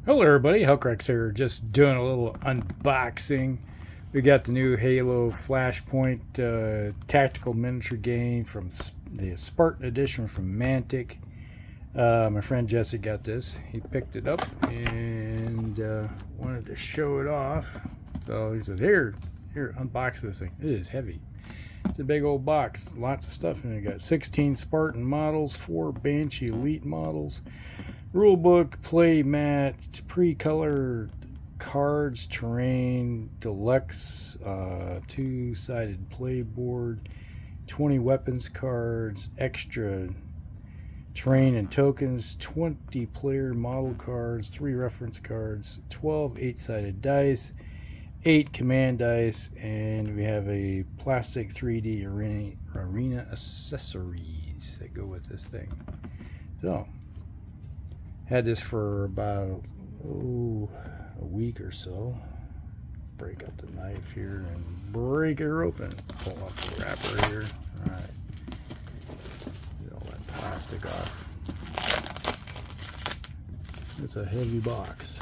Hello everybody, Hellcracks here, just doing a little unboxing. We got the new Halo Flashpoint tactical miniature game from the Spartan edition from Mantic. My friend Jesse got this. He picked it up and wanted to show it off. So he said, here, unbox this thing. It is heavy. It's a big old box, lots of stuff in it. Got 16 Spartan models, 4 Banshee Elite models, rulebook, play mat, pre-colored cards, terrain, deluxe, 2-sided playboard, 20 weapons cards, extra terrain and tokens, 20 player model cards, 3 reference cards, 12 8-sided dice, 8 command dice, and we have a plastic 3D arena accessories that go with this thing. So had this for about a week or so. Break up the knife here and break her open. Pull off the wrapper here. Alright. Get all that plastic off. It's a heavy box.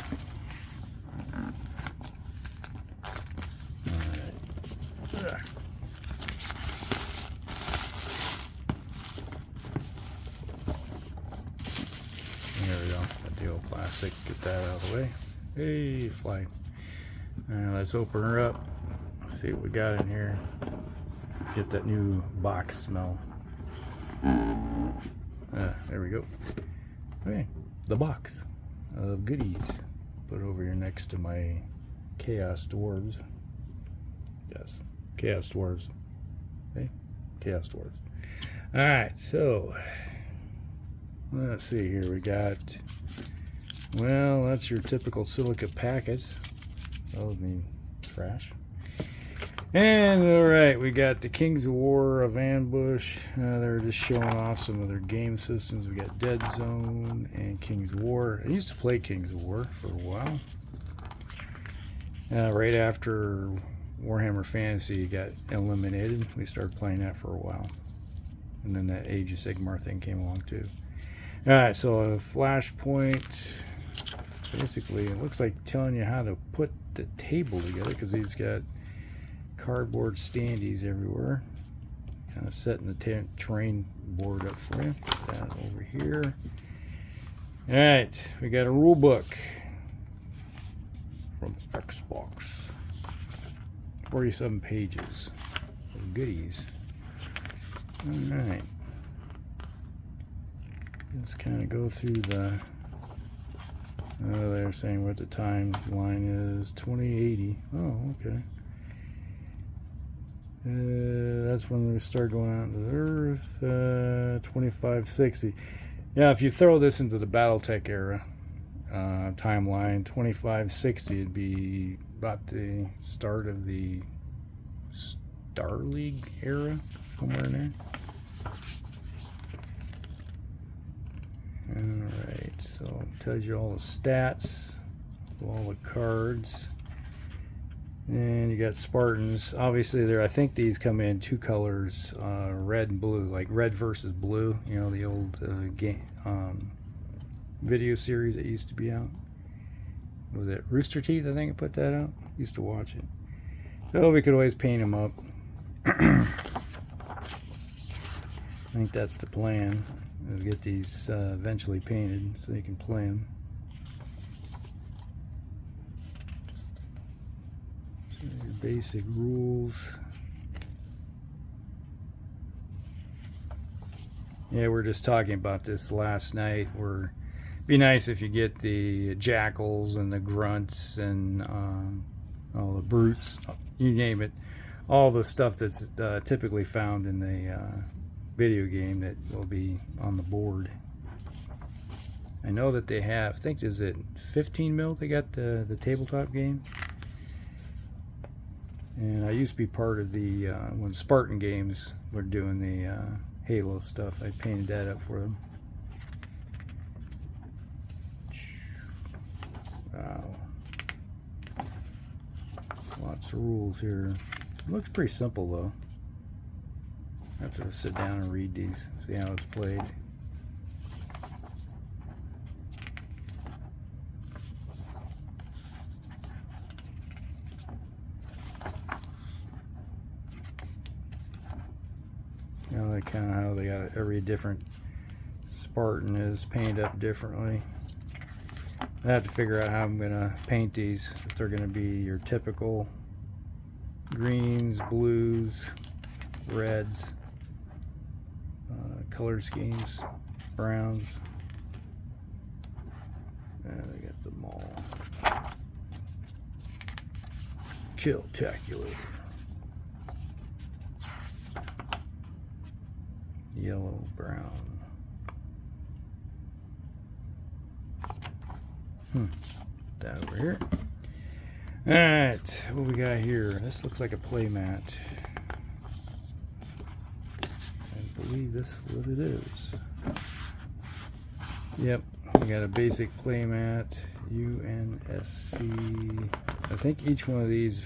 Alright. There we go. Got the old plastic. Get that out of the way. Hey, fly. Alright, let's open her up. See what we got in here. Get that new box smell. There we go. Okay, the box of goodies. Put it over here next to my Chaos Dwarves. Yes, Chaos Dwarves. Okay, Chaos Dwarves. Alright, so let's see here. We got, well, that's your typical silica packets. That would mean trash. And alright, we got the Kings of War of Ambush. They're just showing off some of their game systems. We got Dead Zone and Kings of War. I used to play Kings of War for a while. Right after Warhammer Fantasy got eliminated, we started playing that for a while. And then that Age of Sigmar thing came along too. Alright, so a Flashpoint. Basically, it looks like telling you how to put the table together, because he's got cardboard standees everywhere. Kind of setting the terrain board up for you. Put that over here. Alright, we got a rule book from Xbox. 47 pages of goodies. Alright. Just kind of go through the, they're saying what the timeline is, 2080. Oh, okay. That's when we start going out into the Earth. 2560. Yeah, if you throw this into the BattleTech era timeline, 2560 would be about the start of the Star League era, somewhere in there. Alright, so it tells you all the stats, all the cards. And you got Spartans. Obviously, there, I think these come in 2 colors, red and blue, like red versus blue. You know, the old game video series that used to be out. Was it Rooster Teeth? I think I put that out. Used to watch it. So we could always paint them up. I think that's the plan. We'll get these eventually painted so you can play them. So your basic rules. Yeah, we're just talking about this last night. Be nice if you get the jackals and the grunts and all the brutes, you name it, all the stuff that's typically found in the video game that will be on the board. I know that they have, I think, is it 15 mil they got the tabletop game? And I used to be part of the when Spartan Games were doing the Halo stuff. I painted that up for them. Wow, lots of rules here. It looks pretty simple though. I have to sit down and read these, see how it's played. like kind of how they got every different Spartan is painted up differently. I have to figure out how I'm gonna paint these, if they're gonna be your typical greens, blues, reds, color schemes, browns. And I got them all. Kill-tacular. Yellow, brown. That over here. Alright, what we got here? This looks like a play mat. I believe this is what it is. Yep, we got a basic play mat, UNSC. I think each one of these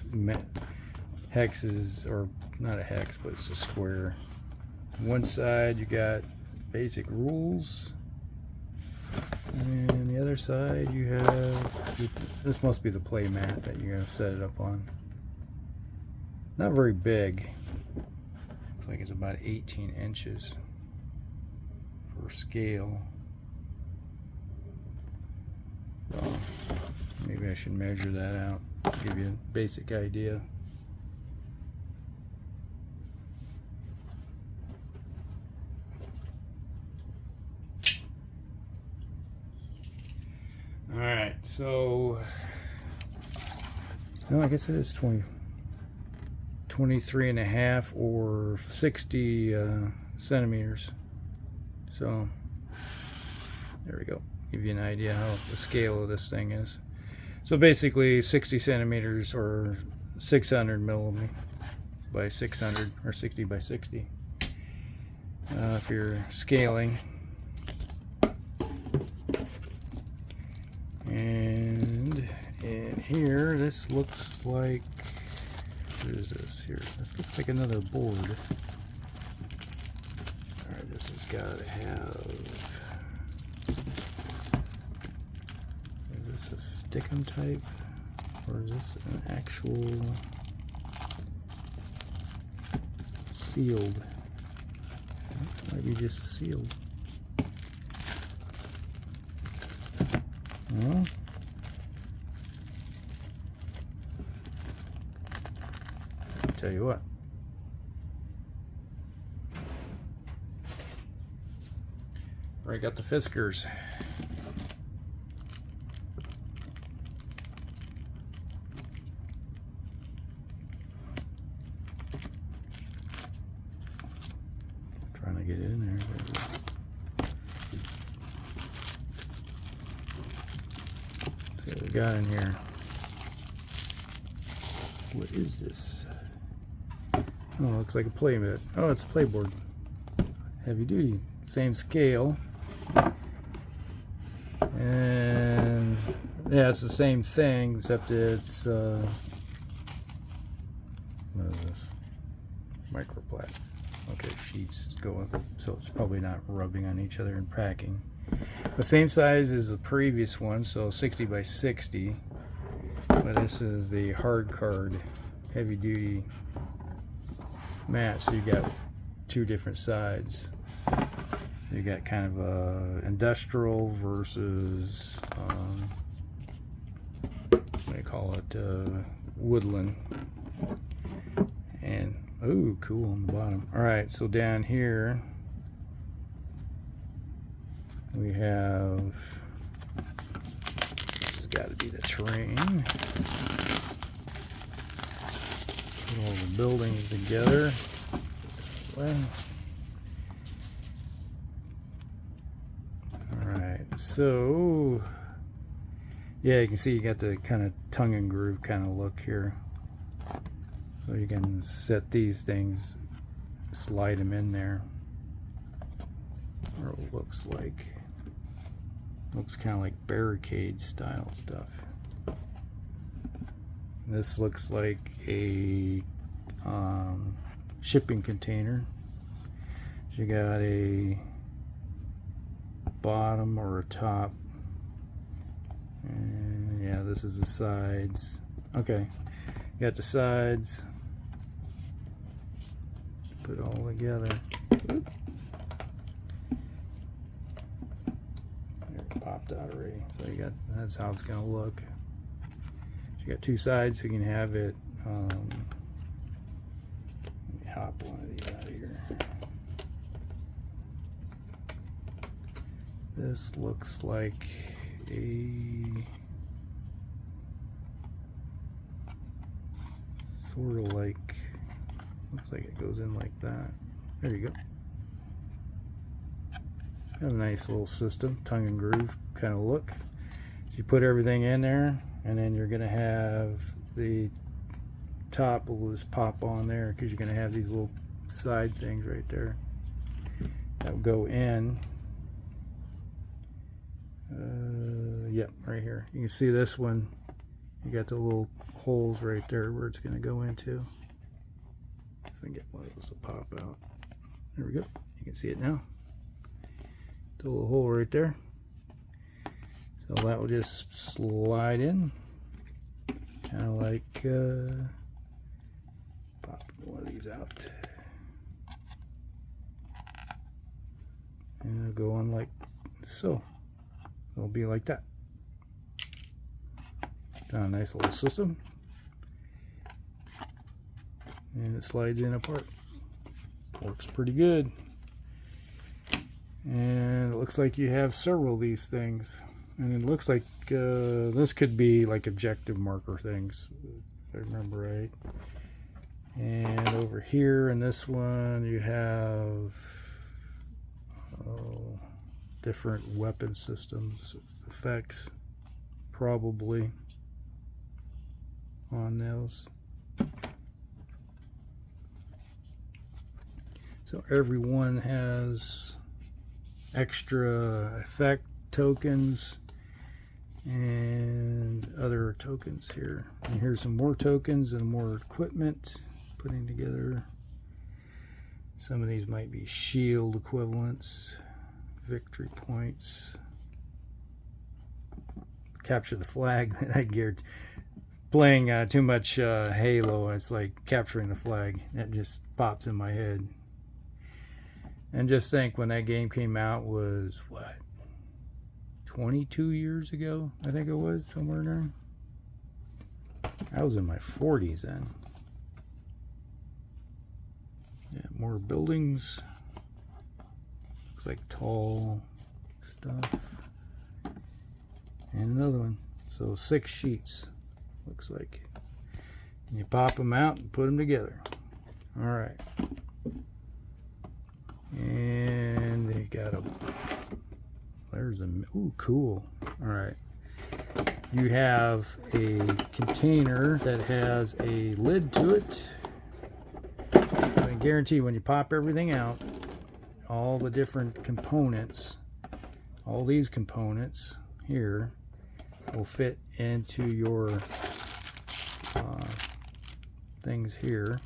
hexes, or not a hex, but it's a square. One side you got basic rules, and the other side you have, this must be the play mat that you're going to set it up on. Not very big. Looks like it's about 18 inches for scale. So maybe I should measure that out, give you a basic idea. Alright, so no, I guess it is 23 and a half or 60 centimeters. So there we go. Give you an idea how the scale of this thing is. So basically 60 centimeters or 600 millimeters by 600 or 60 by 60 if you're scaling. And in here, this looks like, what is this here? This looks like another board. Alright, this has got to have, is this a stickum type? Or is this an actual sealed? Might be just sealed. Well, I'll tell you what. Right, got the Fiskars. Trying to get it in there. What we got in here? What is this? Oh, looks like a play mat. Oh, it's a playboard. Heavy duty. Same scale. And yeah, it's the same thing, except it's what is this? Microplat. Okay, sheets going, so it's probably not rubbing on each other and packing. The same size as the previous one, so 60 by 60, but this is the hard card heavy duty mat, so you got two different sides. You got kind of a industrial versus what do you call it, woodland. And oh, cool on the bottom. All right, so down here we have, this has got to be the terrain. Put all the buildings together. Well, alright, so yeah, you can see you got the kind of tongue and groove kind of look here. So you can set these things, slide them in there. Or it looks like, looks kind of like barricade style stuff. This looks like a shipping container. So you got a bottom or a top, and yeah, this is the sides. Okay, you got the sides. Put it all together. Oop. It popped out already. So you got, that's how it's going to look. You got two sides, so you can have it. Let me hop one of these out of here. This looks like a sort of like, looks like it goes in like that. There you go. Have a nice little system, tongue and groove kind of look. So you put everything in there, and then you're going to have the top will just pop on there because you're going to have these little side things right there that will go in. Yep, right here. You can see this one. You got the little holes right there where it's going to go into. If I can get one of those to pop out. There we go. You can see it now. The little hole right there. So that will just slide in. Kind of like pop one of these out. And it'll go on like so. It'll be like that. Got a nice little system. And it slides in apart. Works pretty good. And it looks like you have several of these things. And it looks like this could be like objective marker things, if I remember right. And over here in this one you have different weapon systems, effects, probably on those. So everyone has extra effect tokens and other tokens here. And here's some more tokens and more equipment putting together. Some of these might be shield equivalents, victory points, capture the flag. I geared playing too much Halo. It's like capturing the flag. That just pops in my head. And just think, when that game came out was what, 22 years ago, I think it was, somewhere in there. I was in my 40s then. Yeah, more buildings. Looks like tall stuff. And another one. So 6 sheets, looks like. And you pop them out and put them together. All right. And they got a, there's a, ooh, cool. All right. You have a container that has a lid to it. I guarantee when you pop everything out, all the different components, all these components here will fit into your things here.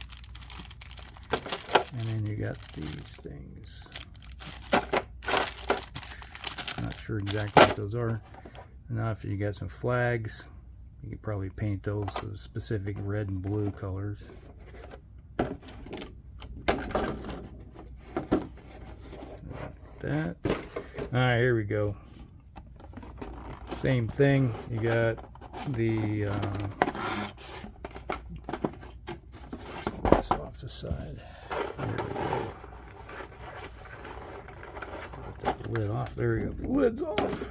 And then you got these things. Not sure exactly what those are. Now if you got some flags, you could probably paint those to specific red and blue colors. That. Alright, here we go. Same thing. You got the this off the side. There we go. Put that lid off. There we go. The lid's off.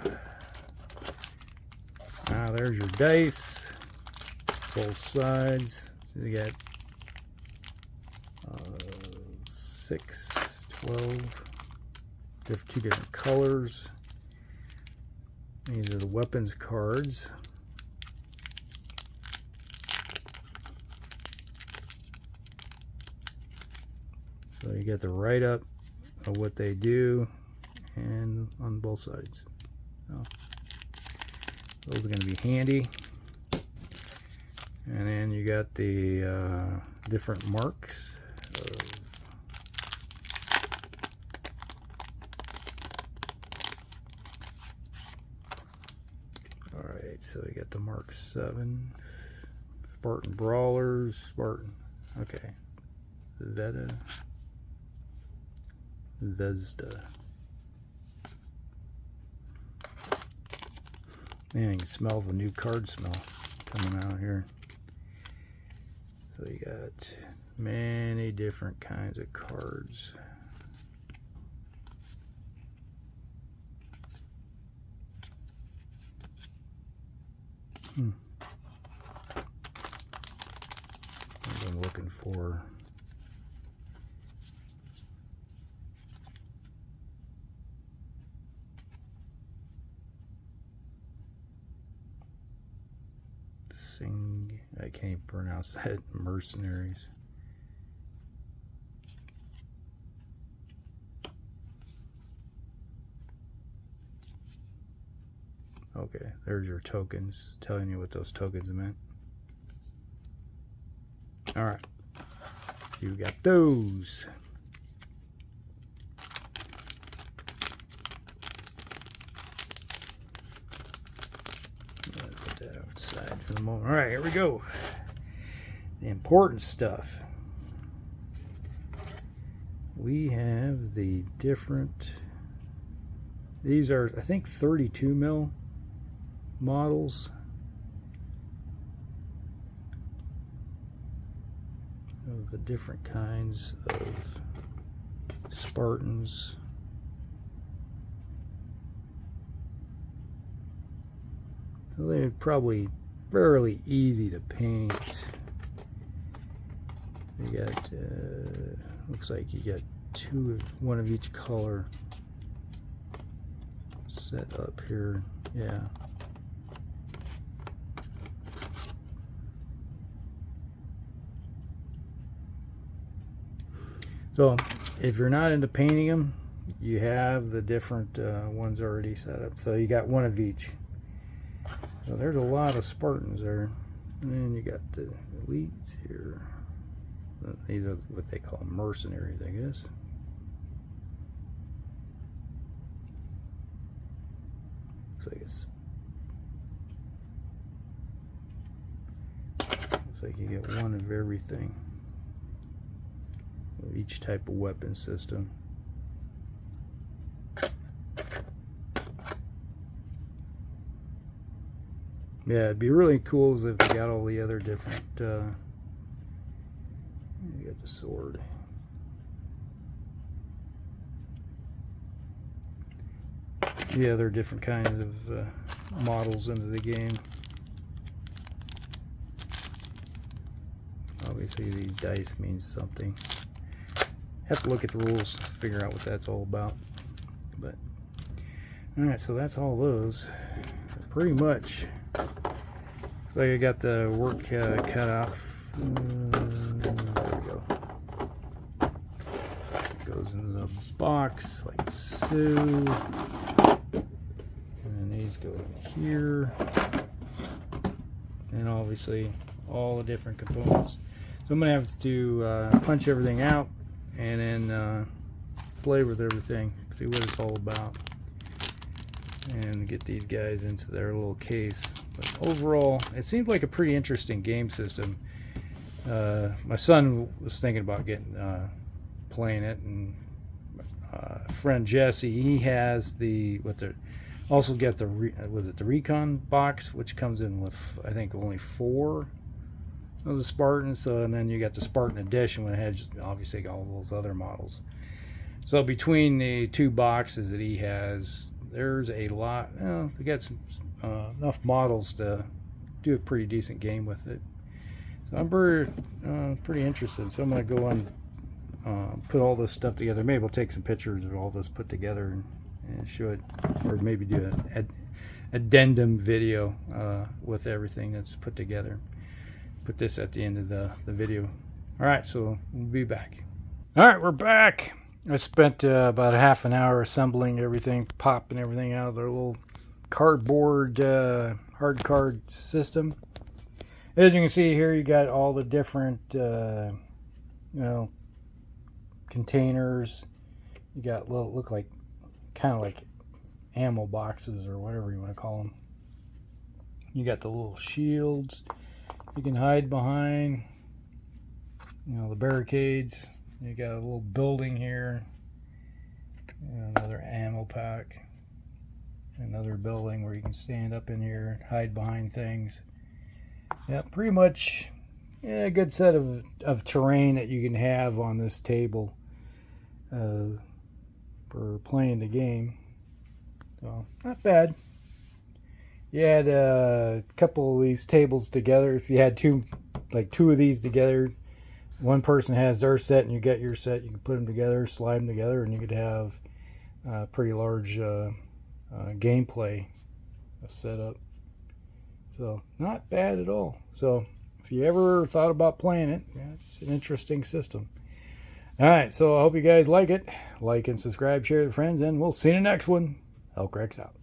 Now there's your dice. Both sides. So you got 6, 12. Two different colors. These are the weapons cards. So you get the write-up of what they do, and on both sides. So those are going to be handy. And then you got the different marks. Alright, so you got the Mark 7, Spartan Brawlers, Spartan. Okay. Is that a Vesda. Man, you can smell the new card smell coming out here. So you got many different kinds of cards. I'm looking for I can't pronounce that. Mercenaries. Okay, there's your tokens, telling you what those tokens meant. Alright, you got those. Put that outside for the moment. Alright, here we go. The important stuff. We have the different, these are, I think, 32 mil models of the different kinds of Spartans. So they're probably fairly easy to paint. You got looks like you got one of each color set up here. Yeah. So if you're not into painting them, you have the different ones already set up. So you got one of each. So there's a lot of Spartans there. And then you got the elites here. These are what they call mercenaries, I guess. Looks like you get one of everything. Each type of weapon system. Yeah, it'd be really cool if they got all the other different. You got the sword. The other different kinds of models into the game. Obviously, these dice means something. Have to look at the rules, figure out what that's all about. But alright, so that's all those. Pretty much. Looks like I got the work cut out. There we go. Goes into the box like so. And then these go in here. And obviously all the different components. So I'm going to have to punch everything out and then play with everything, see what it's all about, and get these guys into their little case. But overall, it seems like a pretty interesting game system. My son was thinking about playing it, and friend Jesse, he has also get the Recon box, which comes in with, I think, only 4 of the Spartans. So, and then you got the Spartan edition, when it had obviously all those other models. So between the 2 boxes that he has, there's a lot. We got some enough models to do a pretty decent game with it. So I'm pretty interested. So I'm going to go on, put all this stuff together. Maybe we'll take some pictures of all this put together and show it, or maybe do an addendum video with everything that's put together. Put this at the end of the video. Alright, so we'll be back. Alright, we're back. I spent about a half an hour assembling everything, popping everything out of their little cardboard hard card system. As you can see here, you got all the different containers. You got look like kind of like ammo boxes or whatever you want to call them. You got the little shields you can hide behind, the barricades. You got a little building here. Another ammo pack. Another building where you can stand up in here and hide behind things. Yeah, pretty much a good set of terrain that you can have on this table for playing the game. So, not bad. You had a couple of these tables together. If you had two of these together, one person has their set and you got your set, you can put them together, slide them together, and you could have pretty large gameplay setup. So not bad at all. So if you ever thought about playing it, yeah, it's an interesting system. All right, so I hope you guys like it. Like and subscribe, share with friends, and we'll see you in the next one. Hellcracks out.